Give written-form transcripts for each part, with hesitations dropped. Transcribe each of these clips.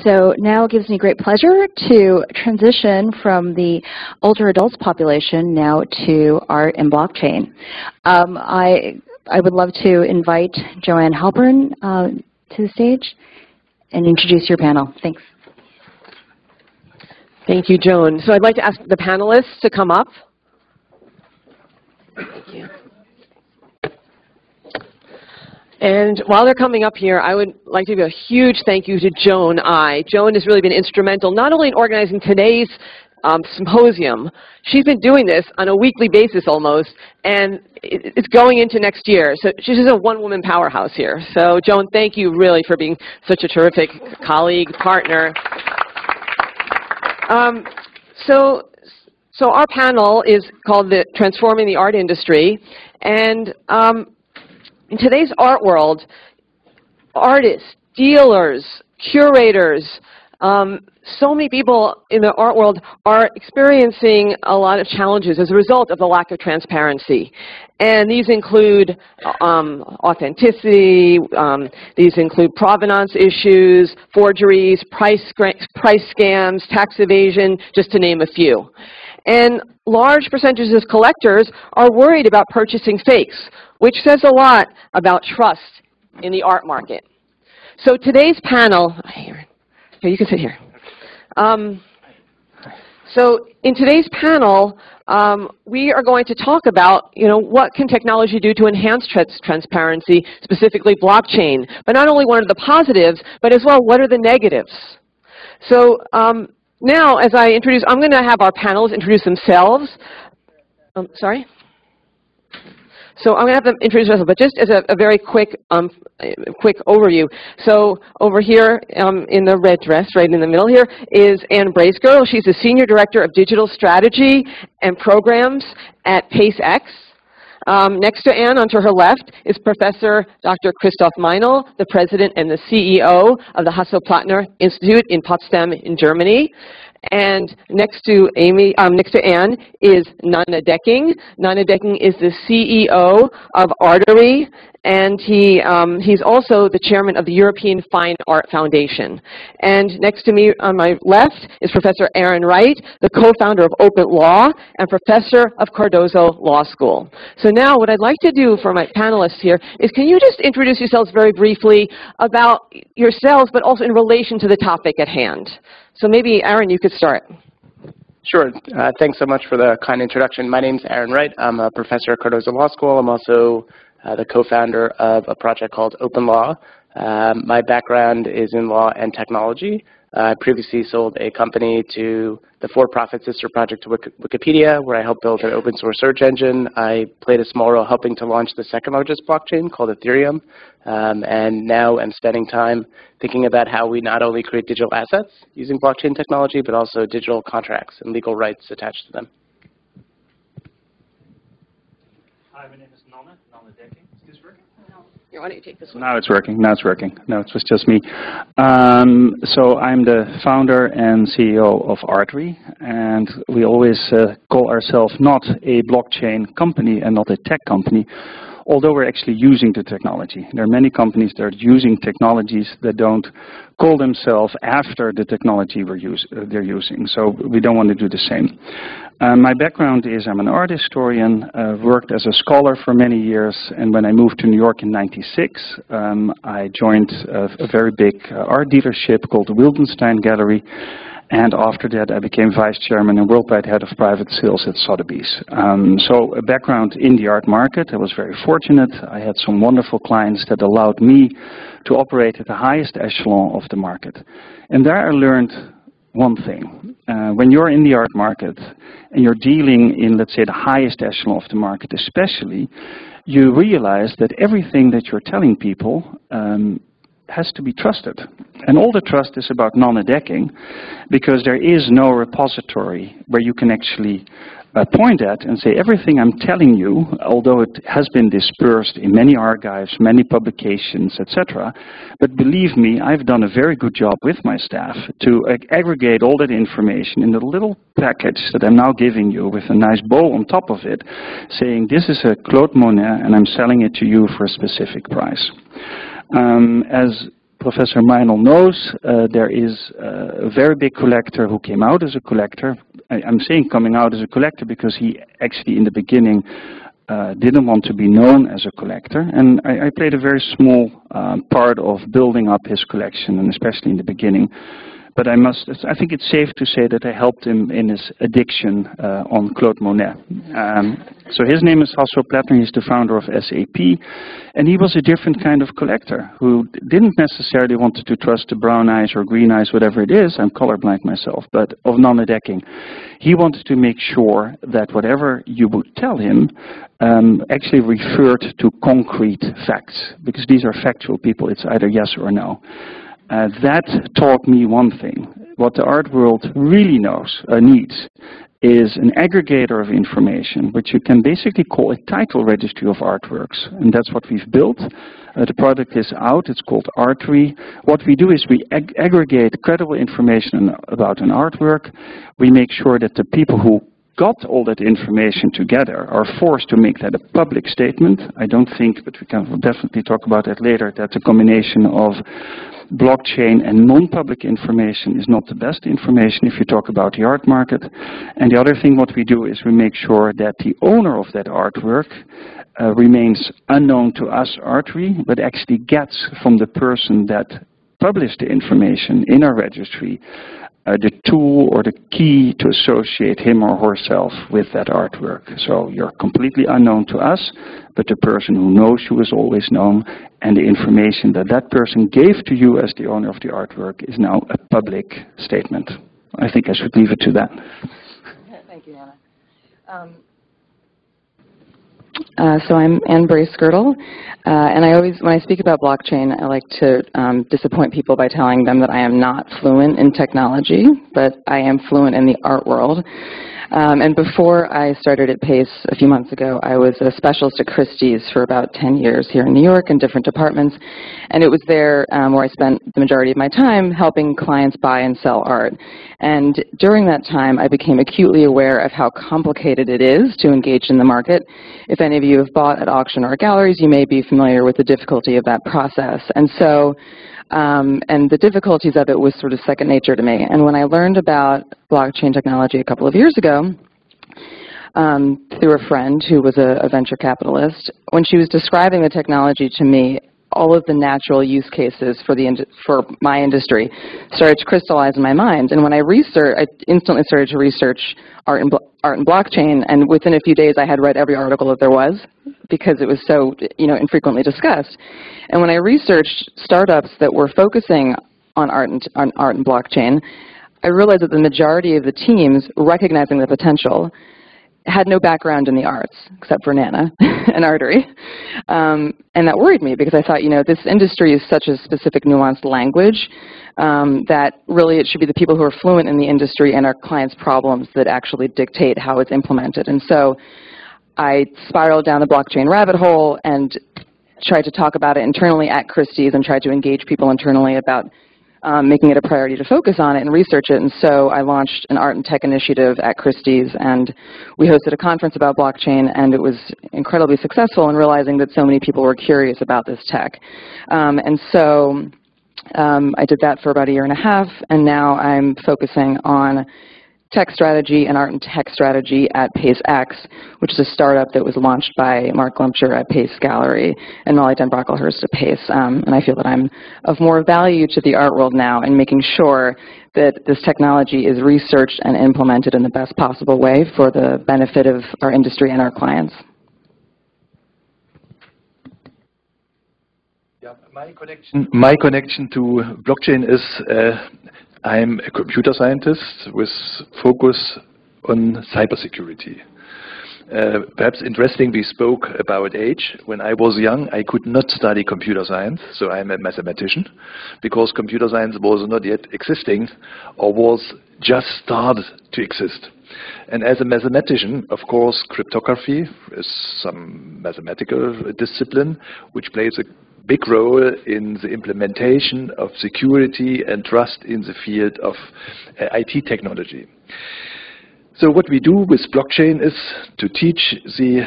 So now it gives me great pleasure to transition from the older adults population now to art and blockchain. I would love to invite Joanne Halpern to the stage and introduce your panel. Thanks. Thank you, Joan. So I'd like to ask the panelists to come up. Thank you. And while they're coming up here, I would like to give a huge thank you to Joan I. Joan has really been instrumental not only in organizing today's symposium. She's been doing this on a weekly basis almost, and it's going into next year. So she's just a one-woman powerhouse here. So Joan, thank you really for being such a terrific colleague, partner. So our panel is called the Transforming the Art Industry, and in today's art world, artists, dealers, curators, so many people in the art world are experiencing a lot of challenges as a result of the lack of transparency. And these include authenticity, these include provenance issues, forgeries, price scams, tax evasion, just to name a few. And large percentages of collectors are worried about purchasing fakes, which says a lot about trust in the art market. So today's panel, here you can sit here. So in today's panel, we are going to talk about, what can technology do to enhance transparency, specifically blockchain. But not only what are the positives, but as well, what are the negatives? So now, as I introduce, I'm going to have our panelists introduce themselves. Sorry? So I'm going to have them introduce themselves, but just as a very quick overview. So over here in the red dress, right in the middle here, is Nanne Bracegirdle. She's the Senior Director of Digital Strategy and Programs at PaceX. Next to Nanne, onto her left, is Professor Dr. Christoph Meinel, the President and the CEO of the Hasso Plattner Institute in Potsdam in Germany. And next to Nanne is Nanne Dekking. Nanne Dekking is the CEO of Artory, and he's also the chairman of the European Fine Art Foundation. And next to me on my left is Professor Wright, the co-founder of OpenLaw and professor of Cardozo Law School. So now what I'd like to do for my panelists here is, can you just introduce yourselves very briefly about yourselves, but also in relation to the topic at hand? So maybe, Aaron, you could start. Sure. Thanks so much for the kind introduction. My name's Aaron Wright. I'm a professor at Cardozo Law School. I'm also the co-founder of a project called OpenLaw. My background is in law and technology. I previously sold a company to the for-profit sister project to Wikipedia, where I helped build an open source search engine. I played a small role helping to launch the second largest blockchain called Ethereum. And now I'm spending time thinking about how we not only create digital assets using blockchain technology, but also digital contracts and legal rights attached to them. Hi, my name is Nanne Dekking. Is this working? No. Why don't you take this one? Now it's working. Now it's working. No, it was just me. So I'm the founder and CEO of Artory, and we always call ourselves not a blockchain company and not a tech company, although we're actually using the technology. There are many companies that are using technologies that don't call themselves after the technology they're using. So we don't want to do the same. My background is I'm an art historian, worked as a scholar for many years, and when I moved to New York in '96, I joined a very big art dealership called the Wildenstein Gallery. And after that, I became vice chairman and worldwide head of private sales at Sotheby's. So a background in the art market. I was very fortunate. I had some wonderful clients that allowed me to operate at the highest echelon of the market. And there I learned one thing. When you're in the art market and you're dealing in, let's say, the highest echelon of the market especially, you realize that everything that you're telling people has to be trusted. And all the trust is about Nanne Dekking, because there is no repository where you can actually point at and say, everything I'm telling you, although it has been dispersed in many archives, many publications, etc., but believe me, I've done a very good job with my staff to aggregate all that information in the little package that I'm now giving you with a nice bow on top of it, saying this is a Claude Monet and I'm selling it to you for a specific price. As Professor Meinel knows, there is a very big collector who came out as a collector. I'm saying coming out as a collector because he actually in the beginning didn't want to be known as a collector, and I played a very small part of building up his collection, and especially in the beginning. But I think it's safe to say that I helped him in his addiction on Claude Monet. So his name is Hasso Plattner, he's the founder of SAP, and he was a different kind of collector who didn't necessarily want to trust the brown eyes or green eyes, whatever it is, I'm colorblind myself, but of Nanne Dekking. He wanted to make sure that whatever you would tell him actually referred to concrete facts, because these are factual people, it's either yes or no. That taught me one thing. What the art world really needs is an aggregator of information, which you can basically call a title registry of artworks. And that's what we've built. The product is out. It's called Artory. What we do is we aggregate credible information about an artwork. We make sure that the people who got all that information together are forced to make that a public statement. I don't think, but we can definitely talk about that later, that the combination of blockchain and non-public information is not the best information if you talk about the art market. And the other thing what we do is we make sure that the owner of that artwork remains unknown to us, Artory, but actually gets from the person that published the information in our registry the tool or the key to associate him or herself with that artwork. So you're completely unknown to us, but the person who knows you is always known, and the information that that person gave to you as the owner of the artwork is now a public statement. I think I should leave it to that. Thank you, Nanne. So I'm Anne Bracegirdle, and when I speak about blockchain, I like to disappoint people by telling them that I am not fluent in technology, but I am fluent in the art world. And before I started at PACE a few months ago, I was a specialist at Christie's for about 10 years here in New York in different departments, and it was there where I spent the majority of my time helping clients buy and sell art. And during that time, I became acutely aware of how complicated it is to engage in the market. If any of you have bought at auction or galleries, you may be familiar with the difficulty of that process. And so, and the difficulties of it was sort of second nature to me. And when I learned about blockchain technology a couple of years ago, through a friend who was a venture capitalist, when she was describing the technology to me, all of the natural use cases for my industry started to crystallize in my mind. And when I instantly started to research art and blockchain, and within a few days I had read every article that there was, because it was so infrequently discussed. And when I researched startups that were focusing on art and blockchain, I realized that the majority of the teams recognizing the potential had no background in the arts, except for Nanne and Artory. And that worried me because I thought, this industry is such a specific, nuanced language that really it should be the people who are fluent in the industry and our clients' problems that actually dictate how it's implemented. And so I spiraled down the blockchain rabbit hole and tried to talk about it internally at Christie's and tried to engage people internally about making it a priority to focus on it and research it. And so I launched an art and tech initiative at Christie's, and we hosted a conference about blockchain, and it was incredibly successful in realizing that so many people were curious about this tech. And so I did that for about a year and a half, and now I'm focusing on tech strategy and art and tech strategy at PaceX, which is a startup that was launched by Mark Glumpscher at Pace Gallery and Molly Den Brocklehurst at Pace. And I feel that I'm of more value to the art world now in making sure that this technology is researched and implemented in the best possible way for the benefit of our industry and our clients. Yeah, my connection to blockchain is I'm a computer scientist with focus on cybersecurity. Perhaps interesting, we spoke about age. When I was young, I could not study computer science, so I'm a mathematician, because computer science was not yet existing or was just started to exist. And as a mathematician, of course, cryptography is some mathematical discipline which plays a big role in the implementation of security and trust in the field of IT technology. So what we do with blockchain is to teach the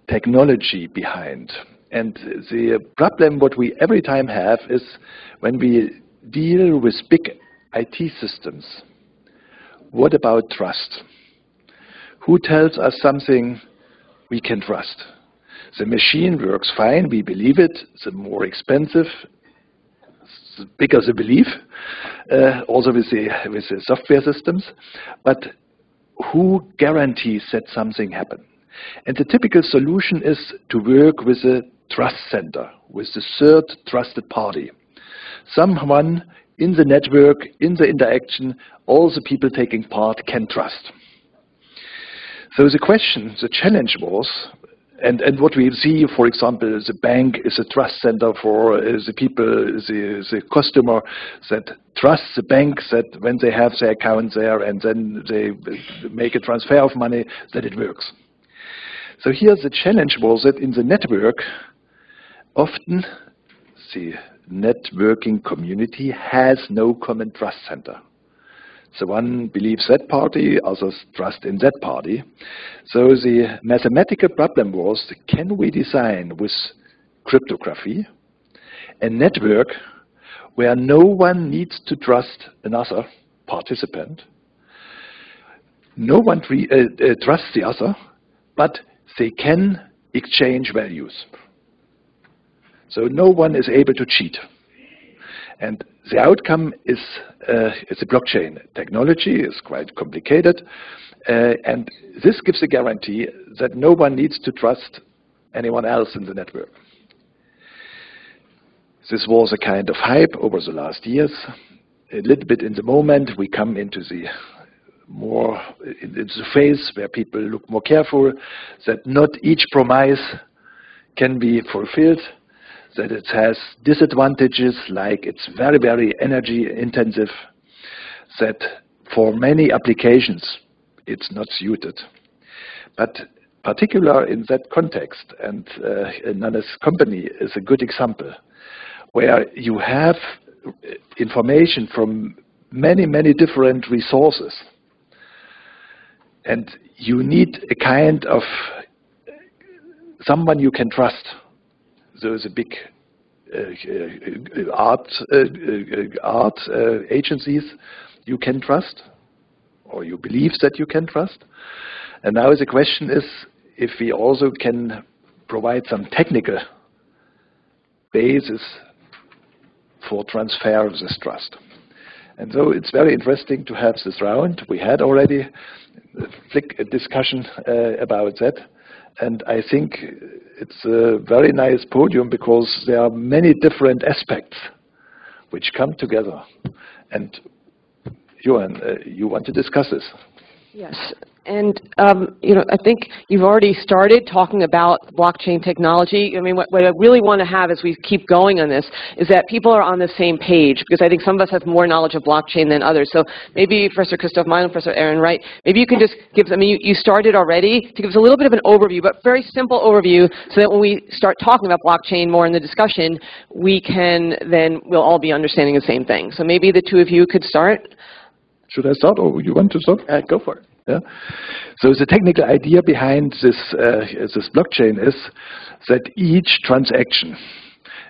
technology behind. And the problem what we every time have is when we deal with big IT systems, what about trust? Who tells us something we can trust? The machine works fine, we believe it. The more expensive, the bigger the belief, also with the software systems. But who guarantees that something happens? And the typical solution is to work with a trust center, with the third trusted party. Someone in the network, in the interaction, all the people taking part can trust. So the question, the challenge was, and what we see, for example, the bank is a trust center for the people, the customer that trusts the bank that when they have their account there and then they make a transfer of money, that it works. So here the challenge was that in the network, often the networking community has no common trust center. So one believes that party, others trust in that party. So the mathematical problem was, can we design with cryptography a network where no one needs to trust another participant, no one trusts the other, but they can exchange values. So no one is able to cheat. And the outcome is it's a blockchain technology. It's quite complicated. And this gives a guarantee that no one needs to trust anyone else in the network. This was a kind of hype over the last years. A little bit in the moment, we come into the more into the phase where people look more careful, that not each promise can be fulfilled, that it has disadvantages, like it's very, very energy intensive, that for many applications it's not suited. But particular in that context, and Nanne's company is a good example, where you have information from many, many different resources, and you need a kind of someone you can trust. Those big art agencies you can trust, or you believe that you can trust. And now the question is if we also can provide some technical basis for transfer of this trust. And so it's very interesting to have this round. We had already a discussion about that. And I think it's a very nice podium because there are many different aspects which come together. And Joanne, you want to discuss this? Yes. And I think you've already started talking about blockchain technology. I mean, what I really want to have as we keep going on this is that people are on the same page, because I think some of us have more knowledge of blockchain than others. So maybe Professor Christoph, Meinel, Professor Wright, maybe you can just give, you started already, to give us a little bit of an overview, but very simple overview, so that when we start talking about blockchain more in the discussion, we'll all be understanding the same thing. So maybe the two of you could start. Should I start, or you want to start? Go for it. Yeah. So the technical idea behind this blockchain is that each transaction,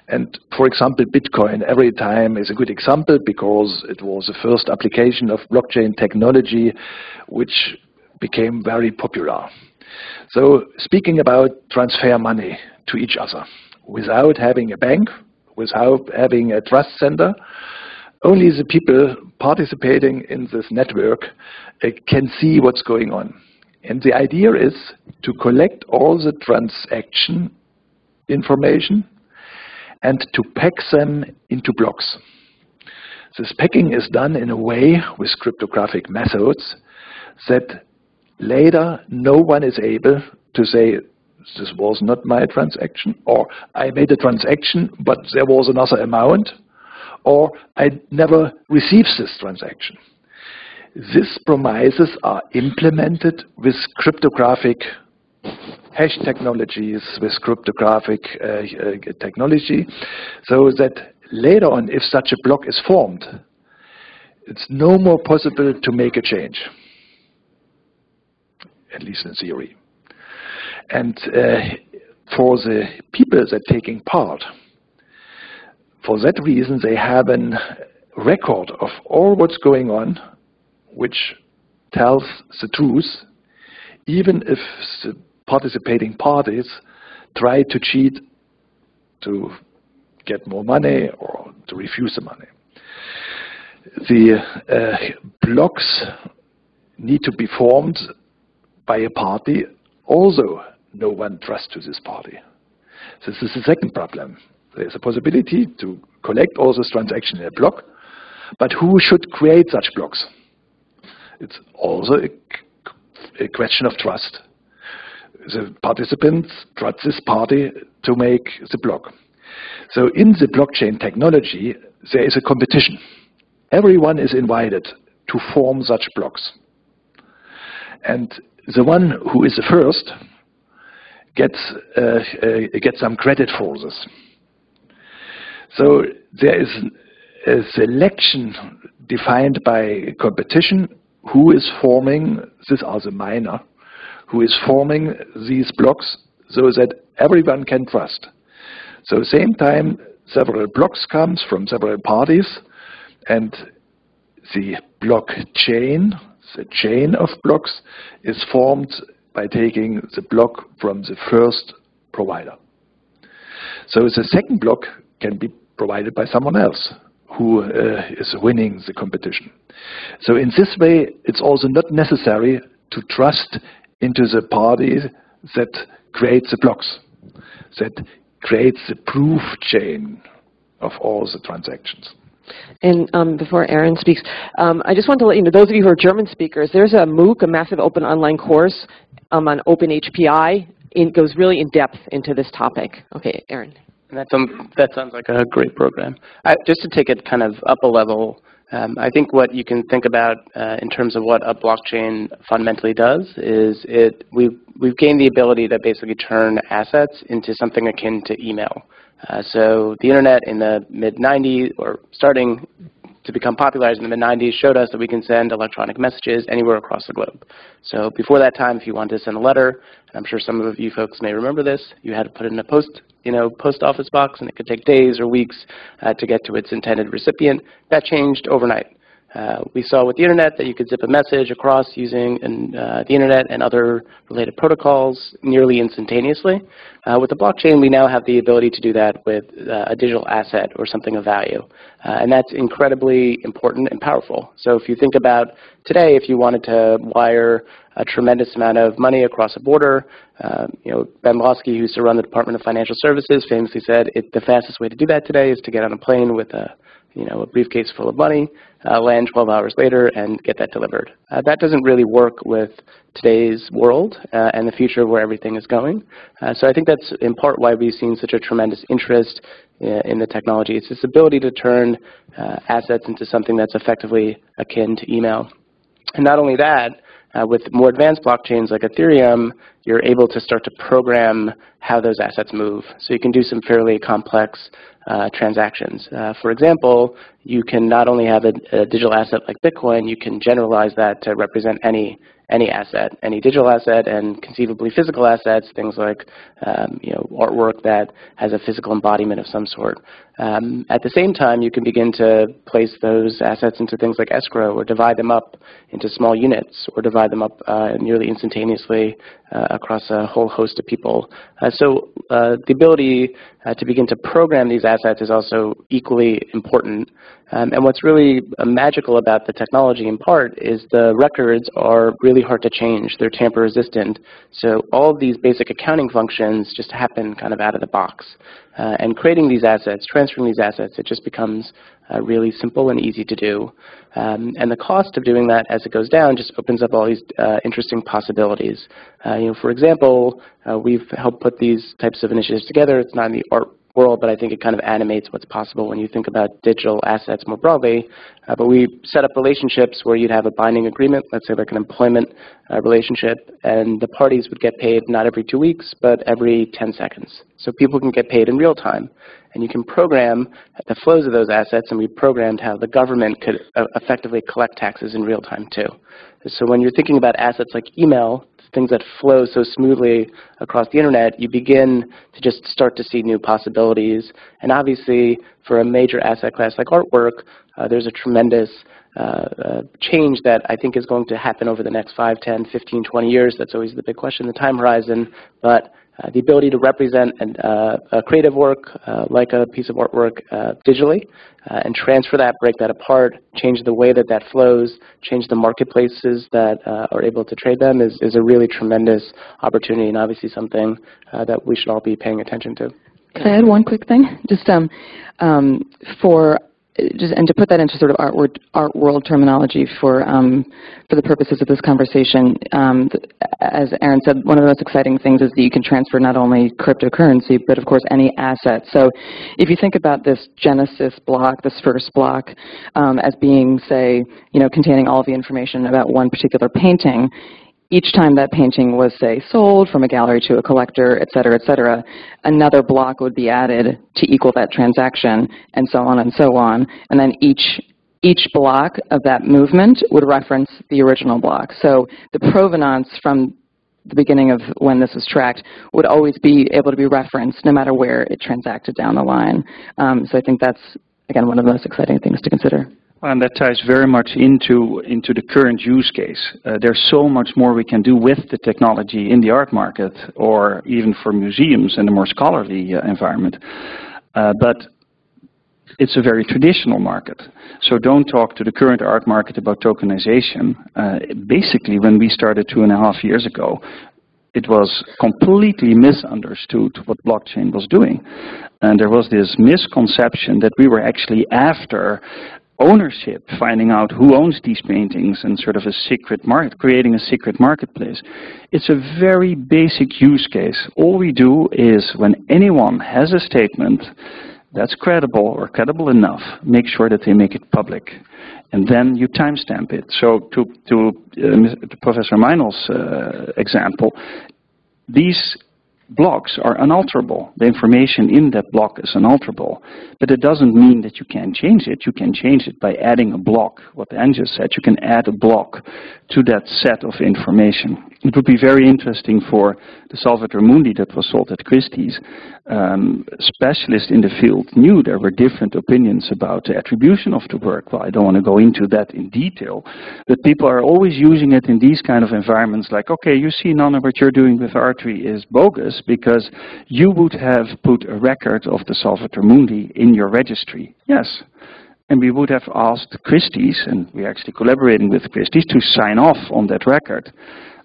and for example Bitcoin every time is a good example because it was the first application of blockchain technology which became very popular. So speaking about transfer money to each other without having a bank, without having a trust center, only the people participating in this network can see what's going on. And the idea is to collect all the transaction information and to pack them into blocks. This packing is done in a way with cryptographic methods that later no one is able to say, this was not my transaction, or I made a transaction but there was another amount, or I never received this transaction. These promises are implemented with cryptographic hash technologies, with cryptographic technology, so that later on, if such a block is formed, it's no more possible to make a change, at least in theory. And for the people that are taking part, for that reason, they have a record of all what's going on, which tells the truth, even if the participating parties try to cheat to get more money or to refuse the money. The blocks need to be formed by a party, although no one trusts to this party. This is the second problem. There's a possibility to collect all those transactions in a block, but who should create such blocks? It's also a question of trust. The participants trust this party to make the block. So in the blockchain technology, there is a competition. Everyone is invited to form such blocks. And the one who is the first gets some credit for this. So there is a selection defined by competition. Who is forming, these are the miner, who is forming these blocks so that everyone can trust. So at the same time, several blocks comes from several parties, and the blockchain, the chain of blocks, is formed by taking the block from the first provider. So the second block can be provided by someone else who is winning the competition. So in this way, it's also not necessary to trust into the party that creates the blocks, that creates the proof chain of all the transactions. And before Aaron speaks, I just want to let you know, those of you who are German speakers, there's a MOOC, a massive open online course on OpenHPI. It goes really in depth into this topic. Okay, Aaron. And that sounds like a great program. Just to take it kind of up a level, I think what you can think about in terms of what a blockchain fundamentally does is we've gained the ability to basically turn assets into something akin to email. So the internet in the mid-90s, or starting to become popularized in the mid-90s, showed us that we can send electronic messages anywhere across the globe. So before that time, if you wanted to send a letter, and I'm sure some of you folks may remember this, you had to put it in a post office box, and it could take days or weeks to get to its intended recipient. That changed overnight. We saw with the internet that you could zip a message across using the internet and other related protocols nearly instantaneously. With the blockchain, we now have the ability to do that with a digital asset or something of value. And that's incredibly important and powerful. So if you think about today, if you wanted to wire a tremendous amount of money across a border, Ben Losky, who used to run the Department of Financial Services, famously said the fastest way to do that today is to get on a plane with a briefcase full of money, land 12 hours later, and get that delivered. That doesn't really work with today's world and the future of where everything is going. So I think that's in part why we've seen such a tremendous interest in the technology. It's this ability to turn assets into something that's effectively akin to email. And not only that, with more advanced blockchains like Ethereum, you're able to start to program how those assets move. So you can do some fairly complex transactions. For example, you can not only have a digital asset like Bitcoin, you can generalize that to represent any asset, any digital asset, and conceivably physical assets, things like artwork that has a physical embodiment of some sort. At the same time, you can begin to place those assets into things like escrow, or divide them up into small units, or divide them up nearly instantaneously across a whole host of people. So the ability to begin to program these assets is also equally important. And what's really magical about the technology in part is the records are really hard to change. They're tamper resistant. So all of these basic accounting functions just happen kind of out of the box. And creating these assets, transferring these assets, it just becomes really simple and easy to do. And the cost of doing that as it goes down just opens up all these interesting possibilities. For example, we've helped put these types of initiatives together. It's not in the art world, but I think it kind of animates what's possible when you think about digital assets more broadly. But we set up relationships where you'd have a binding agreement, let's say like an employment relationship, and the parties would get paid not every 2 weeks, but every 10 seconds. So people can get paid in real time. And you can program the flows of those assets, and we programmed how the government could effectively collect taxes in real time too. So when you're thinking about assets like email, things that flow so smoothly across the internet, you begin to just start to see new possibilities. And obviously, for a major asset class like artwork, there's a tremendous change that I think is going to happen over the next 5, 10, 15, 20 years. That's always the big question, the time horizon. But the ability to represent a creative work like a piece of artwork digitally and transfer that, break that apart, change the way that that flows, change the marketplaces that are able to trade them is a really tremendous opportunity, and obviously something that we should all be paying attention to. Can I add one quick thing? Just and to put that into sort of art world terminology for the purposes of this conversation, as Aaron said, one of the most exciting things is that you can transfer not only cryptocurrency, but of course any asset. So if you think about this Genesis block, this first block, as being, say, containing all of the information about one particular painting, each time that painting was, say, sold from a gallery to a collector, et cetera, another block would be added to equal that transaction, and so on and so on. And then each block of that movement would reference the original block. So the provenance from the beginning of when this was tracked would always be able to be referenced no matter where it transacted down the line. So I think that's, again, one of the most exciting things to consider. And that ties very much into the current use case. There's so much more we can do with the technology in the art market, or even for museums in a more scholarly environment. But it's a very traditional market. So don't talk to the current art market about tokenization. Basically, when we started 2.5 years ago, it was completely misunderstood what blockchain was doing. And there was this misconception that we were actually after ownership, finding out who owns these paintings and sort of a secret market, creating a secret marketplace. It's a very basic use case. All we do is when anyone has a statement that's credible or credible enough, make sure that they make it public. And then you timestamp it. So to Professor Meinel's example, these blocks are unalterable. The information in that block is unalterable. But it doesn't mean that you can't change it. You can change it by adding a block. What Anne just said, you can add a block to that set of information. It would be very interesting for the Salvator Mundi that was sold at Christie's. Specialists in the field knew there were different opinions about the attribution of the work. Well, I don't want to go into that in detail, but people are always using it in these kind of environments like, okay, you see, Nanne, what you're doing with Artory is bogus because you would have put a record of the Salvator Mundi in your registry. Yes. And we would have asked Christie's, and we're actually collaborating with Christie's, to sign off on that record.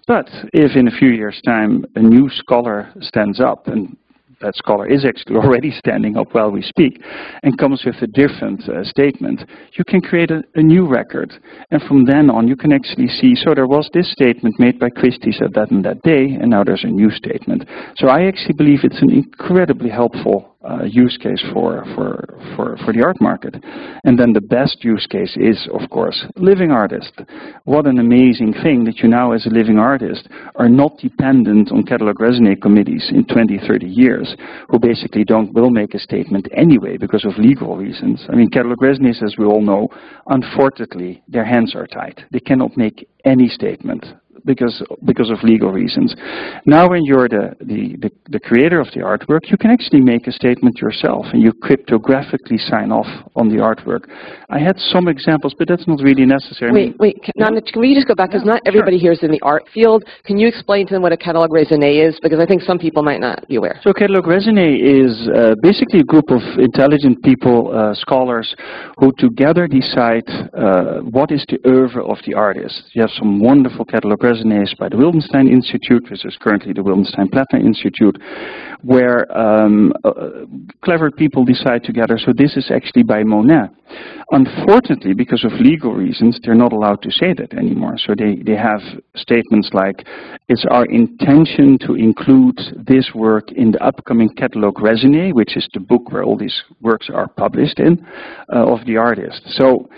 But if in a few years' time a new scholar stands up, and that scholar is actually already standing up while we speak, and comes with a different statement, you can create a new record. And from then on, you can actually see, so there was this statement made by Christie's at that and that day, and now there's a new statement. So I actually believe it's an incredibly helpful use case for the art market. And then the best use case is, of course, living artist. What an amazing thing that you now, as a living artist, are not dependent on catalog raisonné committees in 20, 30 years, who basically will make a statement anyway because of legal reasons. I mean, catalog raisonnés, as we all know, unfortunately, their hands are tied. They cannot make any statement because of legal reasons. Now when you're the creator of the artwork, you can actually make a statement yourself, and you cryptographically sign off on the artwork. I had some examples, but that's not really necessary. Wait, Nanne, can we just go back, because not everybody here is in the art field. Can you explain to them what a catalog raisonné is? Because I think some people might not be aware. So catalog raisonné is basically a group of intelligent people, scholars, who together decide what is the oeuvre of the artist. You have some wonderful catalog raisonnés by the Wildenstein Institute, which is currently the Wildenstein-Plattner Institute, where clever people decide together, so this is actually by Monet. Unfortunately, because of legal reasons, they're not allowed to say that anymore. So they have statements like, it's our intention to include this work in the upcoming catalog raisonné, which is the book where all these works are published in, of the artist. So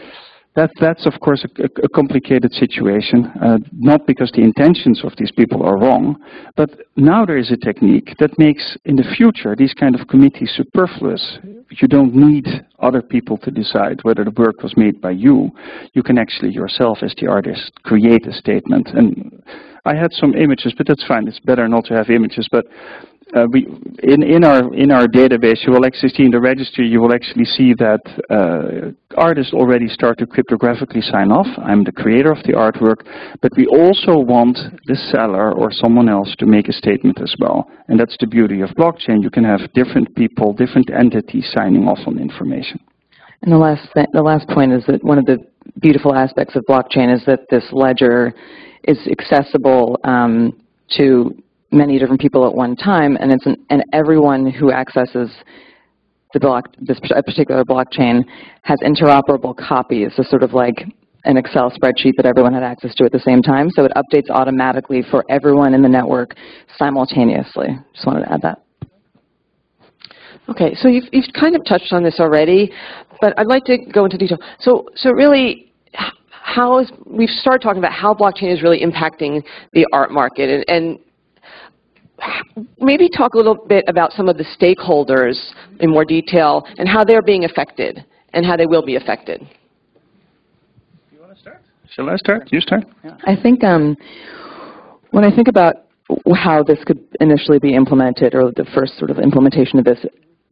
That's of course a complicated situation, not because the intentions of these people are wrong, but now there is a technique that makes in the future these kind of committees superfluous. You don't need other people to decide whether the work was made by you. You can actually yourself as the artist create a statement. And I had some images, but that's fine. It's better not to have images. But in our database, you will actually see in the registry, you will actually see that artists already start to cryptographically sign off. I'm the creator of the artwork, but we also want the seller or someone else to make a statement as well. And that's the beauty of blockchain. You can have different people, different entities signing off on information. And the last point is that one of the beautiful aspects of blockchain is that this ledger is accessible to many different people at one time, and and everyone who accesses this particular blockchain has interoperable copies, so sort of like an Excel spreadsheet that everyone had access to at the same time. So it updates automatically for everyone in the network simultaneously. Just wanted to add that. Okay, so you've kind of touched on this already, but I'd like to go into detail. So really, we've started talking about how blockchain is really impacting the art market, and maybe talk a little bit about some of the stakeholders in more detail and how they're being affected and how they will be affected. Do you want to start? Shall I start? You start? Yeah. I think when I think about how this could initially be implemented, or the first sort of implementation of this,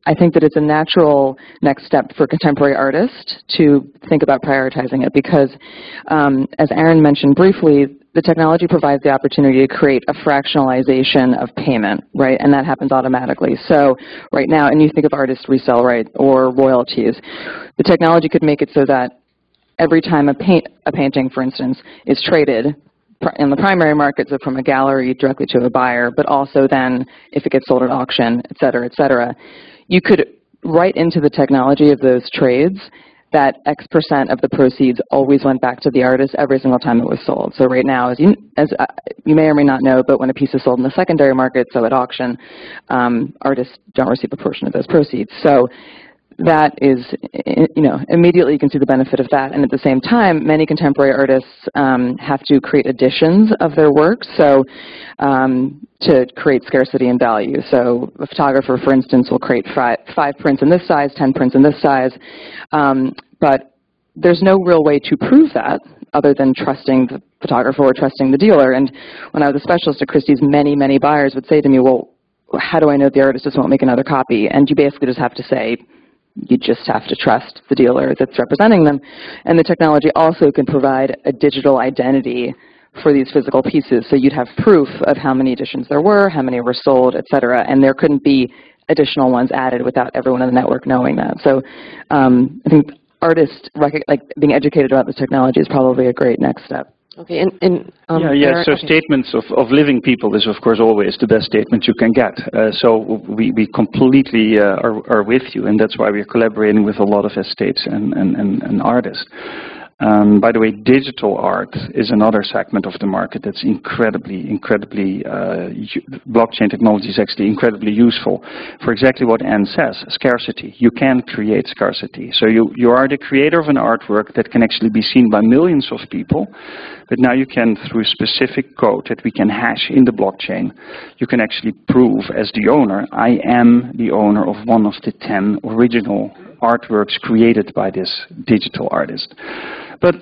I think that it's a natural next step for contemporary artists to think about prioritizing it because, as Aaron mentioned briefly, the technology provides the opportunity to create a fractionalization of payment, right? And that happens automatically. So right now, and you think of artist resale, right, or royalties, the technology could make it so that every time a painting, for instance, is traded in the primary market, so from a gallery directly to a buyer, but also then if it gets sold at auction, et cetera, you could write into the technology of those trades that X% of the proceeds always went back to the artist every single time it was sold. So right now, as you may or may not know, but when a piece is sold in the secondary market, so at auction, artists don't receive a portion of those proceeds. So that is, immediately you can see the benefit of that. And at the same time, many contemporary artists have to create editions of their work, so to create scarcity and value. So a photographer, for instance, will create 5 prints in this size, 10 prints in this size, but there's no real way to prove that other than trusting the photographer or trusting the dealer. And when I was a specialist at Christie's, many buyers would say to me, well, how do I know the artist just won't make another copy? And you basically just have to say, you just have to trust the dealer that's representing them. And the technology also can provide a digital identity for these physical pieces. So you'd have proof of how many editions there were, how many were sold, et cetera. And there couldn't be additional ones added without everyone in the network knowing that. So I think artists being educated about this technology is probably a great next step. Okay, so statements of living people is, of course, always the best statement you can get. So we completely are with you, and that's why we're collaborating with a lot of estates and artists. By the way, digital art is another segment of the market that's incredibly, blockchain technology is actually incredibly useful for exactly what Anne says, scarcity. You can create scarcity. So you are the creator of an artwork that can actually be seen by millions of people, but now you can, through specific code that we can hash in the blockchain, you can actually prove as the owner, I am the owner of one of the 10 original artworks created by this digital artist. But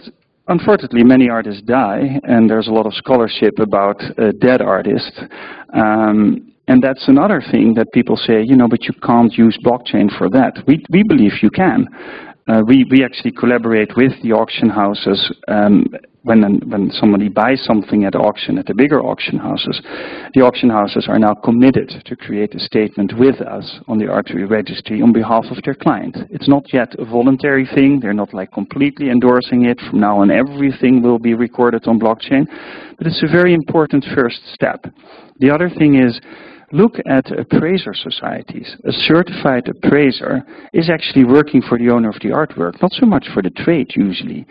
unfortunately, many artists die, and there's a lot of scholarship about dead artists. And that's another thing that people say, but you can't use blockchain for that. We believe you can. We actually collaborate with the auction houses. When somebody buys something at auction, at the bigger auction houses, the auction houses are now committed to create a statement with us on the Artory registry on behalf of their client. It's not yet a voluntary thing. They're not completely endorsing it. From now on, everything will be recorded on blockchain. But it's a very important first step. The other thing is, Look at appraiser societies. A certified appraiser is actually working for the owner of the artwork, not so much for the trade usually.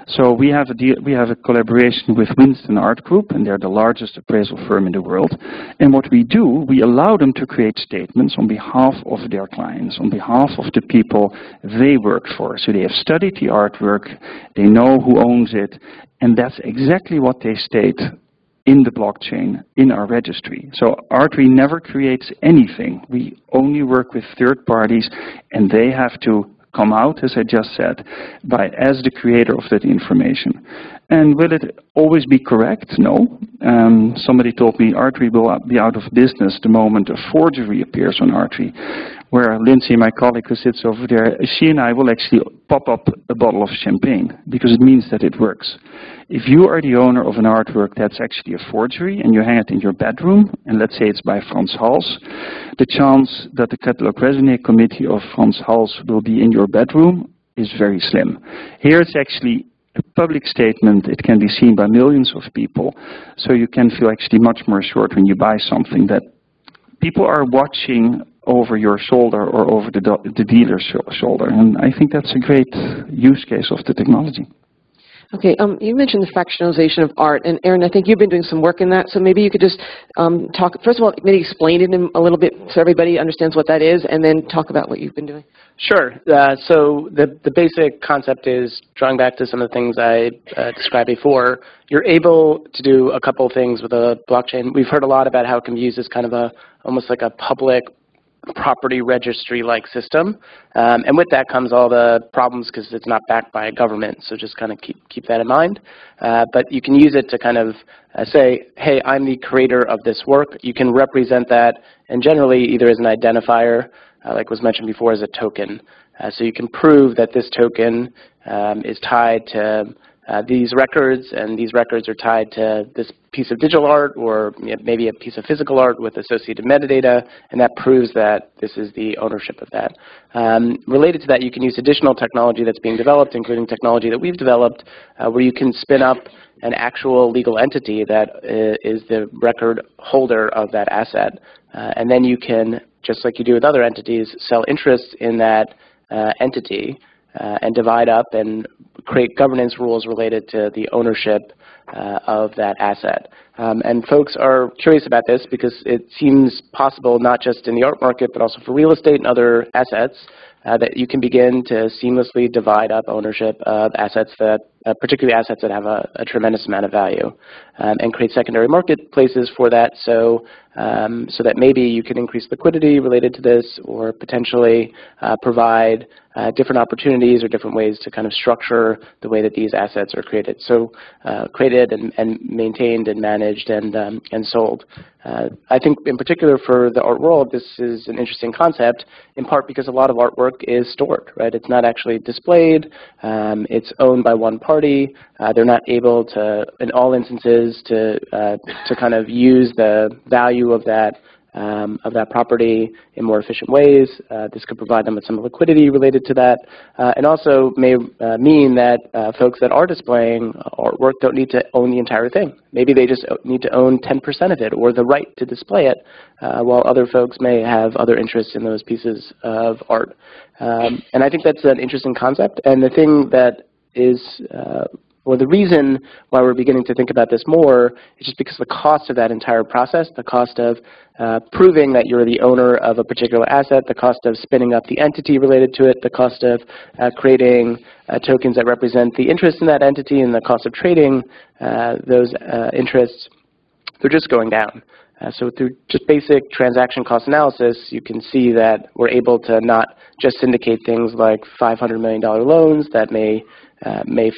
So we have a collaboration with Winston Art Group, and they're the largest appraisal firm in the world. And what we do, we allow them to create statements on behalf of their clients, on behalf of the people they work for. So they have studied the artwork, they know who owns it, and that's exactly what they state in the blockchain, in our registry. So Artory never creates anything. We only work with third parties, and they have to come out, as I just said, as the creator of that information. And will it always be correct? No. Somebody told me Artory will be out of business the moment a forgery appears on Artory, where Lindsay, my colleague who sits over there, she and I will actually pop up a bottle of champagne, because it means that it works. If you are the owner of an artwork that's actually a forgery and you hang it in your bedroom, and let's say it's by Frans Hals, the chance that the Catalog Raisonné committee of Frans Hals will be in your bedroom is very slim. Here it's actually a public statement. It can be seen by millions of people, so you can feel actually much more assured when you buy something that people are watching over your shoulder or over the dealer's shoulder. And I think that's a great use case of the technology. Okay, you mentioned the fractionalization of art, and Aaron, I think you've been doing some work in that, so maybe you could just talk, first of all, maybe explain it in a little bit so everybody understands what that is, and then talk about what you've been doing. Sure. So the basic concept is, drawing back to some of the things I described before, you're able to do a couple things with a blockchain. We've heard a lot about how it can be used as kind of almost like a public property registry-like system, and with that comes all the problems because it's not backed by a government, so just kind of keep that in mind. But you can use it to kind of say, hey, I'm the creator of this work. You can represent that, and generally either as an identifier, like was mentioned before, as a token. So you can prove that this token is tied to these records, and these records are tied to this piece of digital art, or maybe a piece of physical art with associated metadata, and that proves that this is the ownership of that. Related to that, you can use additional technology that's being developed, including technology that we've developed, where you can spin up an actual legal entity that is the record holder of that asset. And then you can, just like you do with other entities, sell interests in that entity and divide up and create governance rules related to the ownership of that asset. And folks are curious about this because it seems possible not just in the art market, but also for real estate and other assets, that you can begin to seamlessly divide up ownership of assets that, particularly assets that have a tremendous amount of value, and create secondary marketplaces for that, so that maybe you can increase liquidity related to this, or potentially provide different opportunities or different ways to kind of structure the way that these assets are created. So created and maintained and managed and sold. I think in particular for the art world, this is an interesting concept, in part because a lot of artwork is stored, right? It's not actually displayed. It's owned by one party. They're not able to, in all instances, to kind of use the value of that property in more efficient ways. This could provide them with some liquidity related to that, and also may mean that folks that are displaying artwork don't need to own the entire thing. Maybe they just need to own 10% of it, or the right to display it, while other folks may have other interests in those pieces of art. And I think that's an interesting concept, and the thing that is or the reason why we're beginning to think about this more is just because the cost of that entire process, the cost of proving that you're the owner of a particular asset, the cost of spinning up the entity related to it, the cost of creating tokens that represent the interest in that entity, and the cost of trading those interests, they're just going down. So through just basic transaction cost analysis, you can see that we're able to not just syndicate things like $500 million loans that may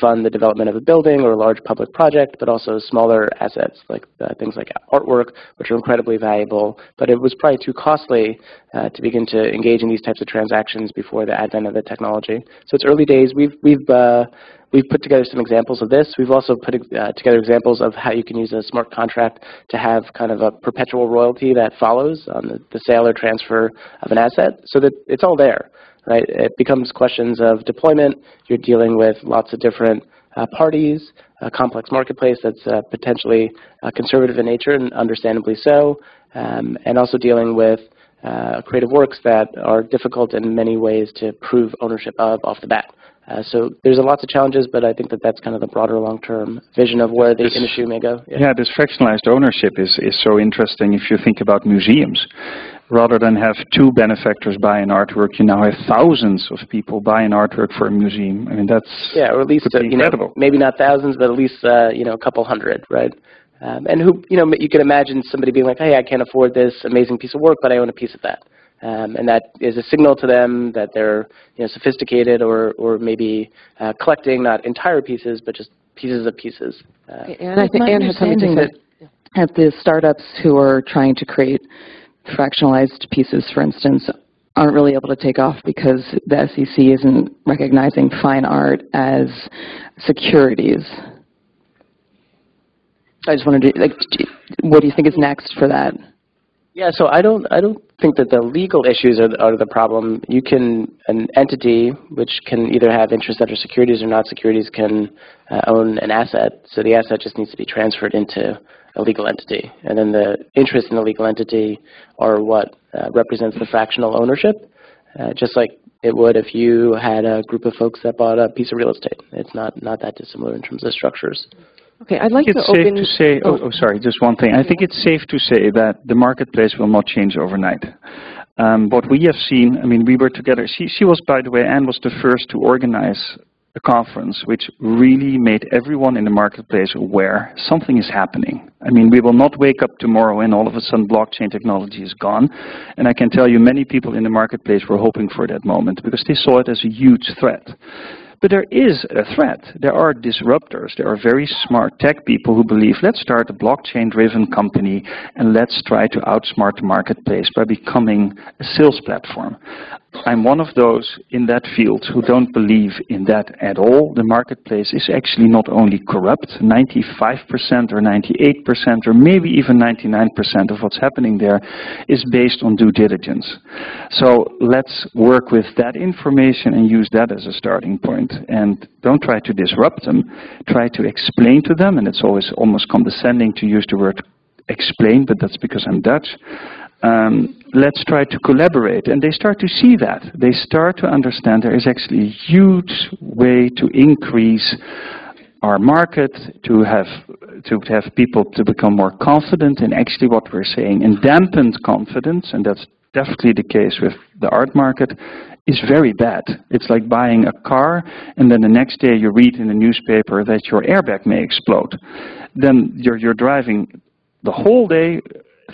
fund the development of a building or a large public project, but also smaller assets like things like artwork, which are incredibly valuable. But it was probably too costly to begin to engage in these types of transactions before the advent of the technology. So it's early days. We've put together some examples of this. We've also put together examples of how you can use a smart contract to have kind of a perpetual royalty that follows on the sale or transfer of an asset, so that it's all there. Right? It becomes questions of deployment. You're dealing with lots of different parties, a complex marketplace that's potentially conservative in nature, and understandably so, and also dealing with creative works that are difficult in many ways to prove ownership of off the bat. So there's lots of challenges, but I think that that's kind of the broader long-term vision of where the industry may go. Yeah, this fractionalized ownership is so interesting if you think about museums. Rather than have 2 benefactors buy an artwork, you now have thousands of people buy an artwork for a museum. I mean, that's or at least incredible. Maybe not thousands, but at least a couple hundred, right? And who you can imagine somebody being like, hey, I can't afford this amazing piece of work, but I own a piece of that. And that is a signal to them that they're sophisticated or maybe collecting not entire pieces, but just pieces of pieces. And I think Anne has something to say. Have the startups who are trying to create fractionalized pieces, for instance, aren't really able to take off because the SEC isn't recognizing fine art as securities. I just wanted to, what do you think is next for that? Yeah, so I don't think that the legal issues are the problem. An entity which can either have interests that are securities or not securities can own an asset. So the asset just needs to be transferred into a legal entity. And then the interest in the legal entity are what represents the fractional ownership, just like it would if you had a group of folks that bought a piece of real estate. It's not that dissimilar in terms of structures. Okay, I'd like to open... It's safe to say, sorry, just one thing. I think it's safe to say that the marketplace will not change overnight. What we have seen, I mean, we were together. She was, by the way, Anne was the first to organize a conference which really made everyone in the marketplace aware something is happening. I mean, we will not wake up tomorrow and all of a sudden blockchain technology is gone. And I can tell you many people in the marketplace were hoping for that moment because they saw it as a huge threat. But there is a threat. There are disruptors. There are very smart tech people who believe, let's start a blockchain-driven company and let's try to outsmart the marketplace by becoming a sales platform. I'm one of those in that field who don't believe in that at all. The marketplace is actually not only corrupt, 95% or 98% or maybe even 99% of what's happening there is based on due diligence. So let's work with that information and use that as a starting point. And don't try to disrupt them. Try to explain to them, and it's always almost condescending to use the word explain, but that's because I'm Dutch. Let's try to collaborate, and they start to see that. They start to understand there is actually a huge way to increase our market, to have people to become more confident in actually what we're saying. And dampened confidence, and that's definitely the case with the art market, is very bad. It's like buying a car, and then the next day you read in the newspaper that your airbag may explode. Then you're driving the whole day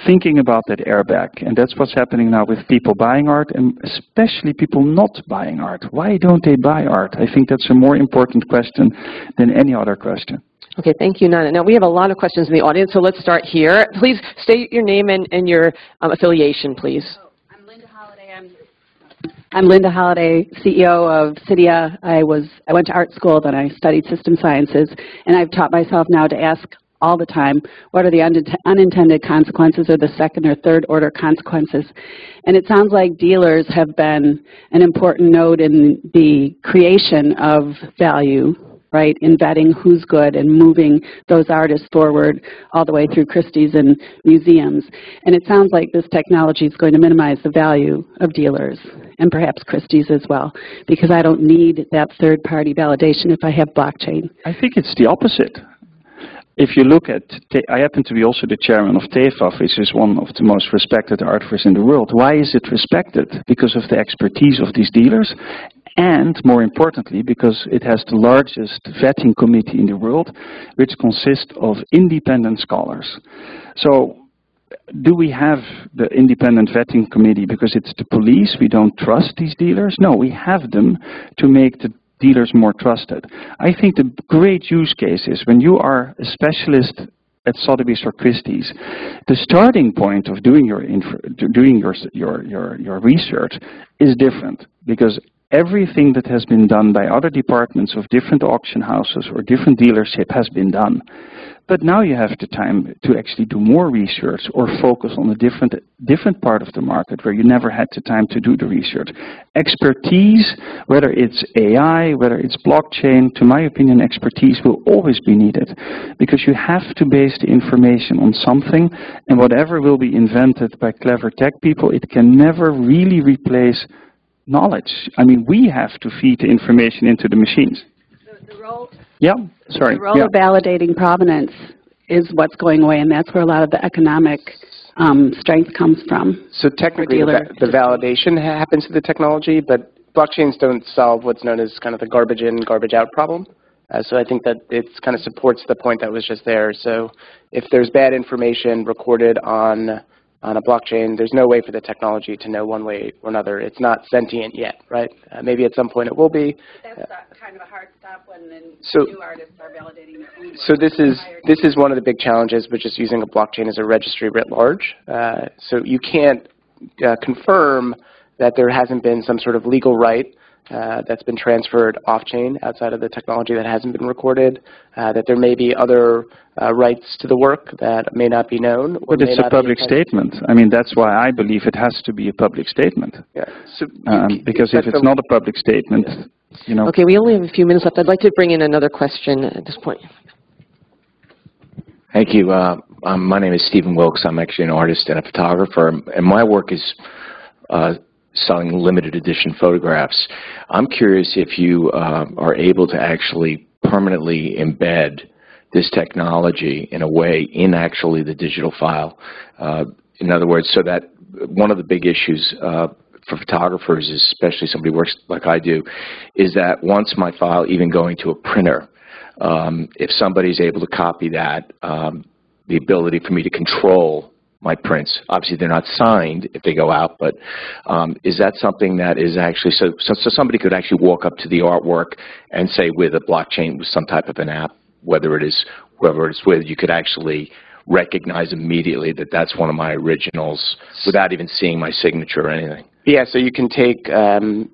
thinking about that airbag, and that's what's happening now with people buying art, and especially people not buying art. Why don't they buy art? I think that's a more important question than any other question. Okay, thank you, Nanne. Now, we have a lot of questions in the audience, so let's start here. Please state your name and your affiliation, please. I'm Linda Holliday. I'm Linda Holliday, CEO of Cydia. I went to art school, then I studied system sciences, and I've taught myself now to ask all the time, what are the unintended consequences or the second or third order consequences? And it sounds like dealers have been an important node in the creation of value, right, in vetting who's good and moving those artists forward all the way through Christie's and museums. And it sounds like this technology is going to minimize the value of dealers and perhaps Christie's as well, because I don't need that third-party validation if I have blockchain. I think it's the opposite. If you look at, I happen to be also the chairman of TEFAF, which is one of the most respected art fairs in the world. Why is it respected? Because of the expertise of these dealers, and more importantly, because it has the largest vetting committee in the world, which consists of independent scholars. So, do we have the independent vetting committee because it's the police? We don't trust these dealers? No, we have them to make the dealers more trusted. I think the great use case is when you are a specialist at Sotheby's or Christie's, the starting point of doing your research is different, because everything that has been done by other departments of different auction houses or different dealership has been done. But now you have the time to actually do more research or focus on a different part of the market where you never had the time to do the research. Expertise, whether it's AI, whether it's blockchain, to my opinion, expertise will always be needed, because you have to base the information on something, and whatever will be invented by clever tech people, it can never really replace knowledge. I mean, we have to feed the information into the machines. The role, sorry. The role of validating provenance is what's going away, and that's where a lot of the economic strength comes from. So technically, the validation happens to the technology, but blockchains don't solve what's known as kind of the garbage in, garbage out problem. So I think that it kind of supports the point that was just there. So if there's bad information recorded on a blockchain, there's no way for the technology to know one way or another. It's not sentient yet, right? Maybe at some point it will be. But that's kind of a hard stop when new artists are validating their own work. So this is one of the big challenges with just using a blockchain as a registry writ large. So you can't confirm that there hasn't been some sort of legal right that's been transferred off-chain outside of the technology that hasn't been recorded, that there may be other rights to the work that may not be known. But it's a public statement. I mean, that's why I believe it has to be a public statement. Yeah. So because if it's not a public statement, you know. Okay, we only have a few minutes left. I'd like to bring in another question at this point. Thank you. My name is Stephen Wilkes. I'm actually an artist and a photographer, and my work is selling limited edition photographs. I'm curious if you are able to actually permanently embed this technology in a way in actually the digital file. In other words, so that one of the big issues for photographers, especially somebody who works like I do, is that once my file even going to a printer, if somebody's able to copy that, the ability for me to control my prints. Obviously, they're not signed if they go out, but is that something that is actually, so somebody could actually walk up to the artwork and say with a blockchain, with some type of an app, whether it's with, you could actually recognize immediately that that's one of my originals without even seeing my signature or anything. Yeah, so you can take,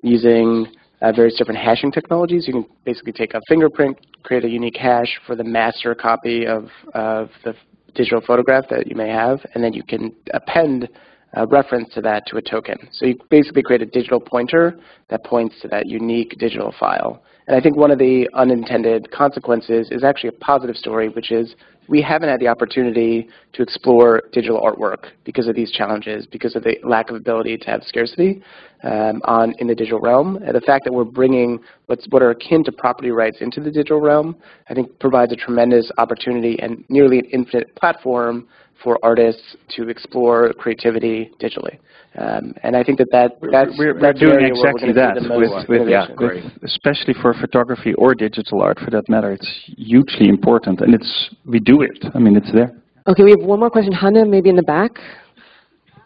using various different hashing technologies, you can basically take a fingerprint, create a unique hash for the master copy of the digital photograph that you may have, and then you can append a reference to that to a token. So you basically create a digital pointer that points to that unique digital file. And I think one of the unintended consequences is actually a positive story, which is we haven't had the opportunity to explore digital artwork because of these challenges, because of the lack of ability to have scarcity in the digital realm. And the fact that we're bringing what are akin to property rights into the digital realm, I think provides a tremendous opportunity and nearly an infinite platform for artists to explore creativity digitally. And I think that's we're doing exactly that with especially for photography or digital art for that matter. It's hugely important, and we do it. I mean, it's there. Okay, we have one more question. Hannah, maybe in the back.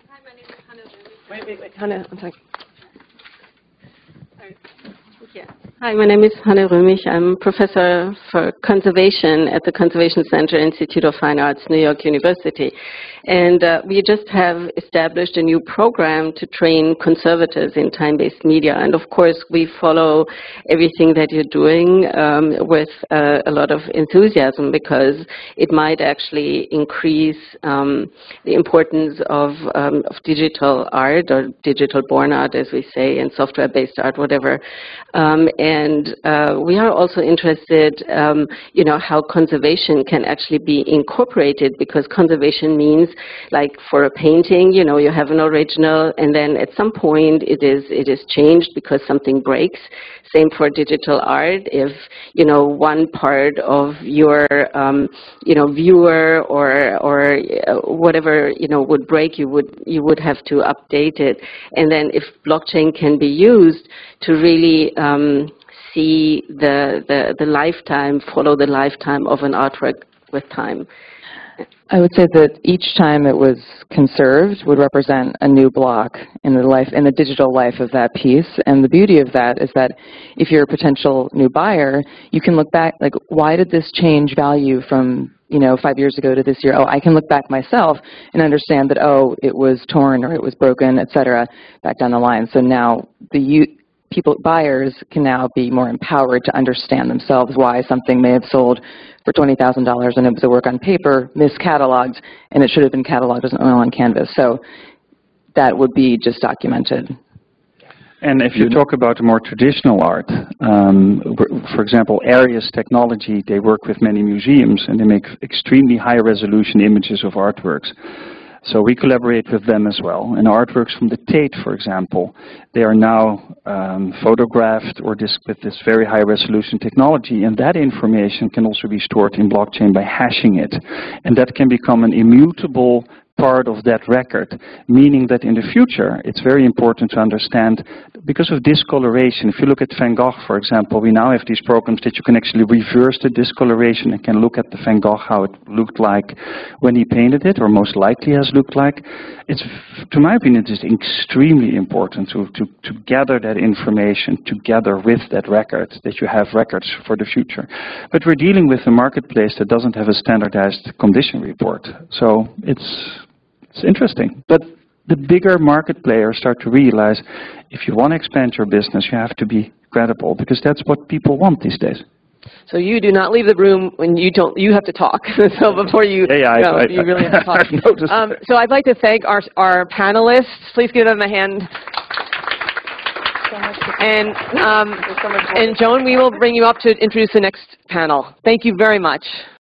Hi, my name is Hannah. Wait, Hannah, I'm sorry. Yeah. Hi, my name is Hanne Römich. I'm professor for conservation at the Conservation Center Institute of Fine Arts, New York University. And we just have established a new program to train conservators in time-based media. And of course, we follow everything that you're doing with a lot of enthusiasm, because it might actually increase the importance of digital art, or digital-born art, as we say, and software-based art, whatever. And we are also interested, how conservation can actually be incorporated, because conservation means, like for a painting, you have an original, and then at some point it is changed because something breaks. Same for digital art. If one part of your viewer or whatever would break, you would have to update it. And then if blockchain can be used to really see the lifetime, follow the lifetime of an artwork with time. I would say that each time it was conserved would represent a new block in the digital life of that piece. And the beauty of that is that if you're a potential new buyer, you can look back, like, why did this change value from 5 years ago to this year? Oh, I can look back myself and understand that, oh, it was torn or it was broken, et cetera, back down the line. So now buyers can now be more empowered to understand themselves why something may have sold for $20,000 and it was a work on paper, miscatalogued, and it should have been cataloged as an oil on canvas. So that would be just documented. And if you talk about more traditional art, for example, Arias Technology, they work with many museums and they make extremely high resolution images of artworks. So we collaborate with them as well. And artworks from the Tate, for example, they are now photographed with this very high resolution technology, and that information can also be stored in blockchain by hashing it. And that can become an immutable part of that record, meaning that in the future it's very important to understand, because of discoloration, if you look at Van Gogh, for example, we now have these programs that you can actually reverse the discoloration and can look at the Van Gogh, how it looked like when he painted it, or most likely has looked like. It's, to my opinion, it is extremely important to gather that information together with that record, that you have records for the future. But we're dealing with a marketplace that doesn't have a standardized condition report. So it's interesting. But the bigger market players start to realize if you want to expand your business, you have to be credible, because that's what people want these days. So you do not leave the room when you don't. You have to talk. So before you go, you really have to talk. So I'd like to thank our panelists. Please give them a hand. And Joan, we will bring you up to introduce the next panel. Thank you very much.